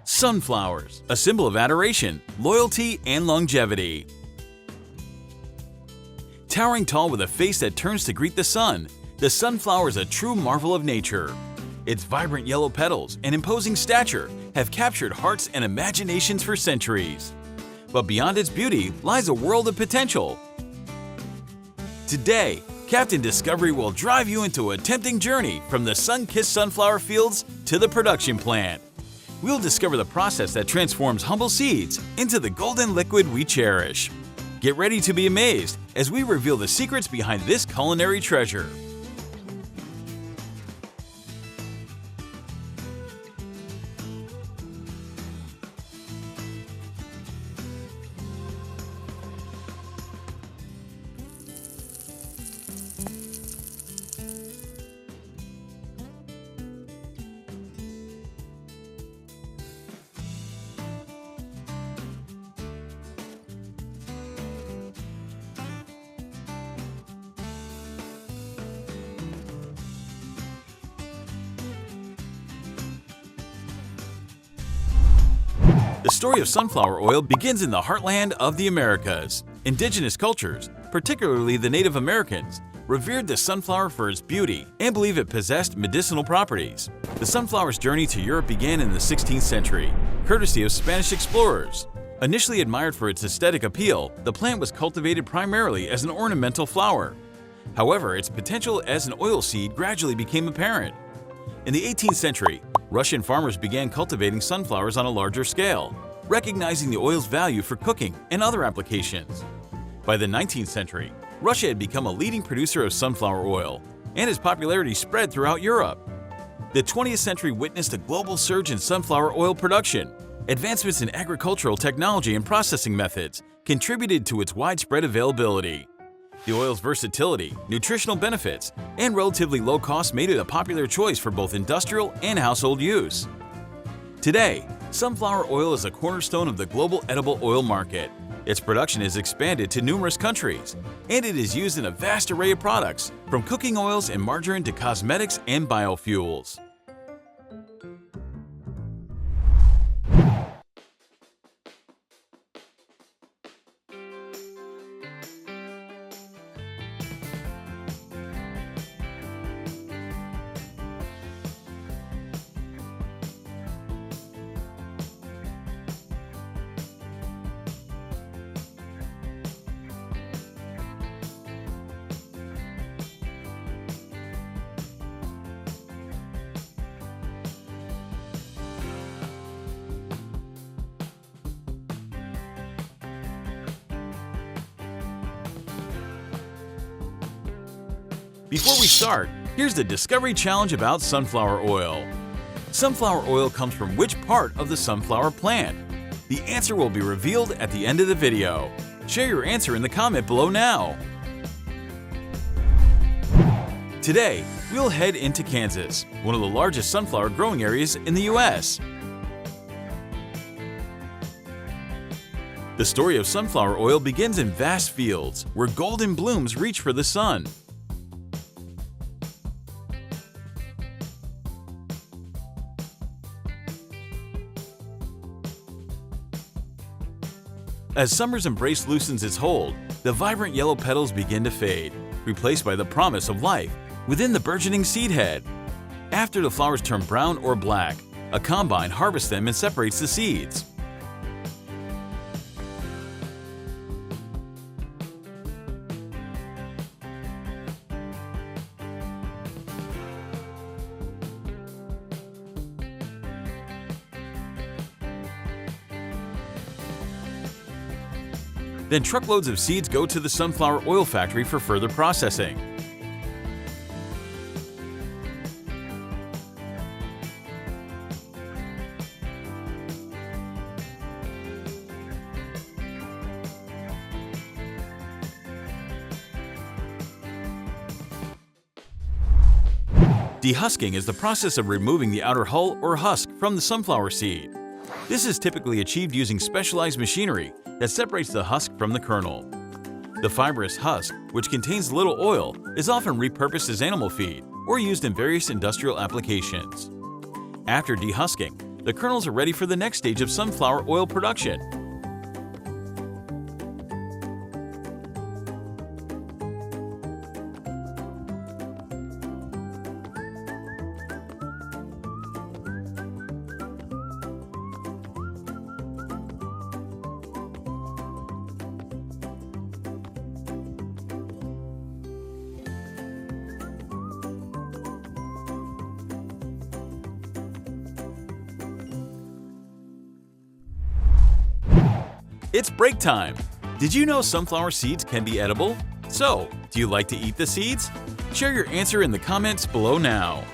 Sunflowers, a symbol of adoration, loyalty, and longevity. Towering tall with a face that turns to greet the sun, the sunflower is a true marvel of nature. Its vibrant yellow petals and imposing stature have captured hearts and imaginations for centuries. But beyond its beauty lies a world of potential. Today, Captain Discovery will drive you into a tempting journey from the sun-kissed sunflower fields to the production plant. We'll discover the process that transforms humble seeds into the golden liquid we cherish. Get ready to be amazed as we reveal the secrets behind this culinary treasure. The story of sunflower oil begins in the heartland of the Americas. Indigenous cultures, particularly the Native Americans, revered the sunflower for its beauty and believed it possessed medicinal properties. The sunflower's journey to Europe began in the 16th century, courtesy of Spanish explorers. Initially admired for its aesthetic appeal, the plant was cultivated primarily as an ornamental flower. However, its potential as an oilseed gradually became apparent. In the 18th century, Russian farmers began cultivating sunflowers on a larger scale, recognizing the oil's value for cooking and other applications. By the 19th century, Russia had become a leading producer of sunflower oil, and its popularity spread throughout Europe. The 20th century witnessed a global surge in sunflower oil production. Advancements in agricultural technology and processing methods contributed to its widespread availability. The oil's versatility, nutritional benefits, and relatively low cost made it a popular choice for both industrial and household use. Today, sunflower oil is a cornerstone of the global edible oil market. Its production has expanded to numerous countries, and it is used in a vast array of products, from cooking oils and margarine to cosmetics and biofuels. Before we start, here's the Discovery Challenge about sunflower oil. Sunflower oil comes from which part of the sunflower plant? The answer will be revealed at the end of the video. Share your answer in the comment below now. Today, we'll head into Kansas, one of the largest sunflower growing areas in the US. The story of sunflower oil begins in vast fields, where golden blooms reach for the sun. As summer's embrace loosens its hold, the vibrant yellow petals begin to fade, replaced by the promise of life within the burgeoning seed head. After the flowers turn brown or black, a combine harvests them and separates the seeds. Then truckloads of seeds go to the sunflower oil factory for further processing. Dehusking is the process of removing the outer hull or husk from the sunflower seed. This is typically achieved using specialized machinery that separates the husk from the kernel. The fibrous husk, which contains little oil, is often repurposed as animal feed or used in various industrial applications. After dehusking, the kernels are ready for the next stage of sunflower oil production. It's break time! Did you know sunflower seeds can be edible? So, do you like to eat the seeds? Share your answer in the comments below now.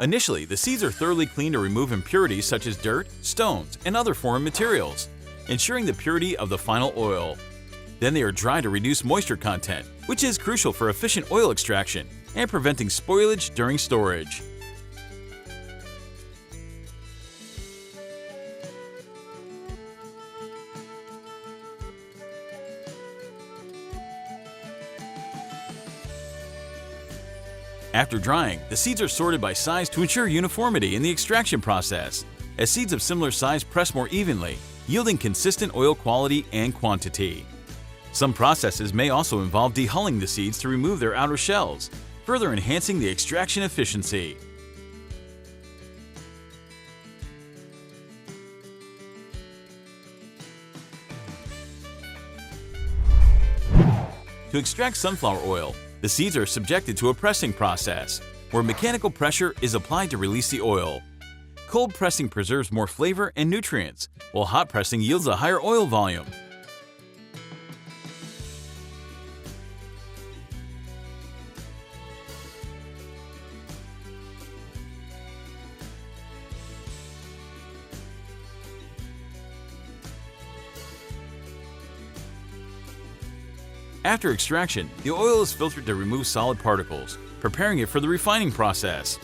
Initially, the seeds are thoroughly cleaned to remove impurities such as dirt, stones, and other foreign materials, ensuring the purity of the final oil. Then they are dried to reduce moisture content, which is crucial for efficient oil extraction and preventing spoilage during storage. After drying, the seeds are sorted by size to ensure uniformity in the extraction process, as seeds of similar size press more evenly, yielding consistent oil quality and quantity. Some processes may also involve dehulling the seeds to remove their outer shells, further enhancing the extraction efficiency. To extract sunflower oil, the seeds are subjected to a pressing process, where mechanical pressure is applied to release the oil. Cold pressing preserves more flavor and nutrients, while hot pressing yields a higher oil volume. After extraction, the oil is filtered to remove solid particles, preparing it for the refining process.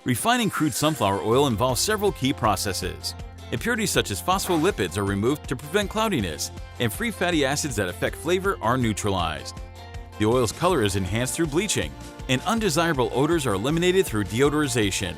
Refining crude sunflower oil involves several key processes. Impurities such as phospholipids are removed to prevent cloudiness, and free fatty acids that affect flavor are neutralized. The oil's color is enhanced through bleaching, and undesirable odors are eliminated through deodorization.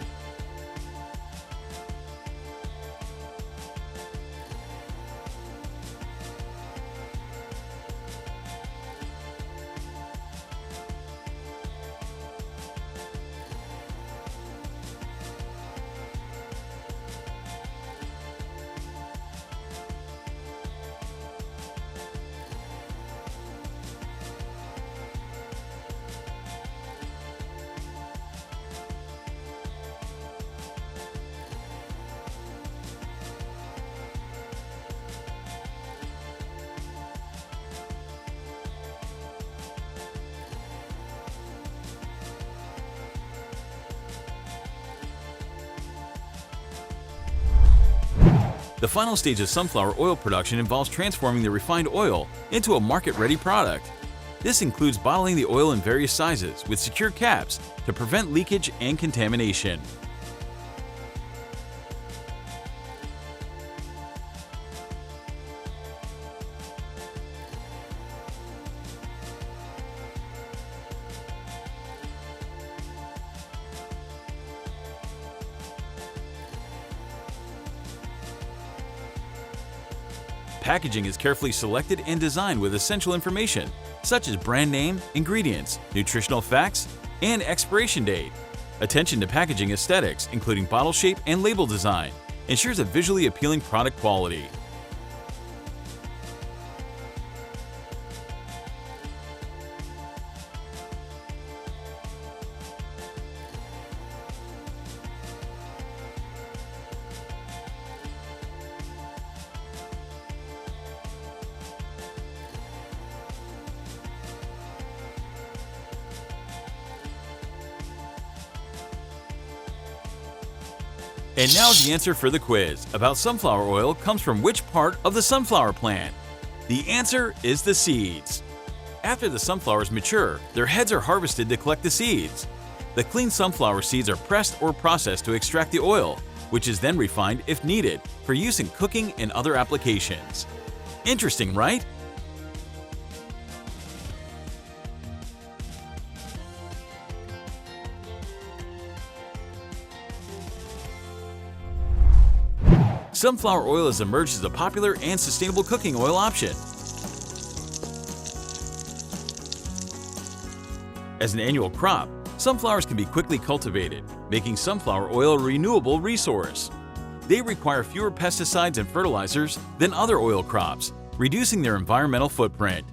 The final stage of sunflower oil production involves transforming the refined oil into a market-ready product. This includes bottling the oil in various sizes with secure caps to prevent leakage and contamination. Packaging is carefully selected and designed with essential information, such as brand name, ingredients, nutritional facts, and expiration date. Attention to packaging aesthetics, including bottle shape and label design, ensures a visually appealing product quality. And now the answer for the quiz about sunflower oil comes from which part of the sunflower plant? The answer is the seeds. After the sunflowers mature, their heads are harvested to collect the seeds. The clean sunflower seeds are pressed or processed to extract the oil, which is then refined if needed for use in cooking and other applications. Interesting, right? Sunflower oil has emerged as a popular and sustainable cooking oil option. As an annual crop, sunflowers can be quickly cultivated, making sunflower oil a renewable resource. They require fewer pesticides and fertilizers than other oil crops, reducing their environmental footprint.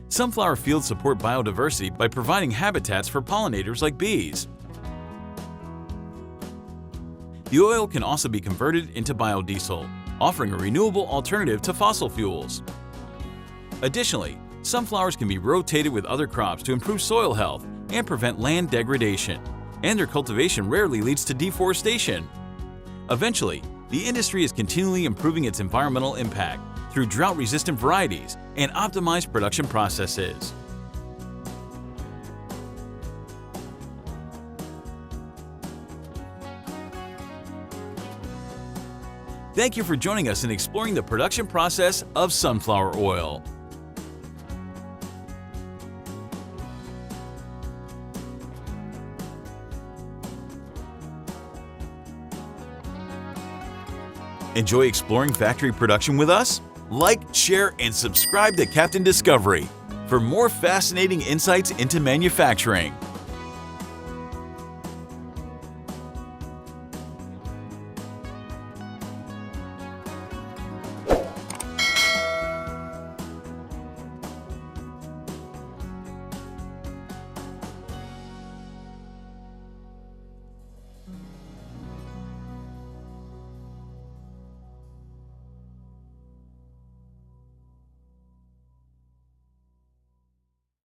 Sunflower fields support biodiversity by providing habitats for pollinators like bees. The oil can also be converted into biodiesel, offering a renewable alternative to fossil fuels. Additionally, sunflowers can be rotated with other crops to improve soil health and prevent land degradation, and their cultivation rarely leads to deforestation. Eventually, the industry is continually improving its environmental impact through drought-resistant varieties and optimized production processes. Thank you for joining us in exploring the production process of sunflower oil. Enjoy exploring factory production with us? Like, share, and subscribe to Captain Discovery for more fascinating insights into manufacturing.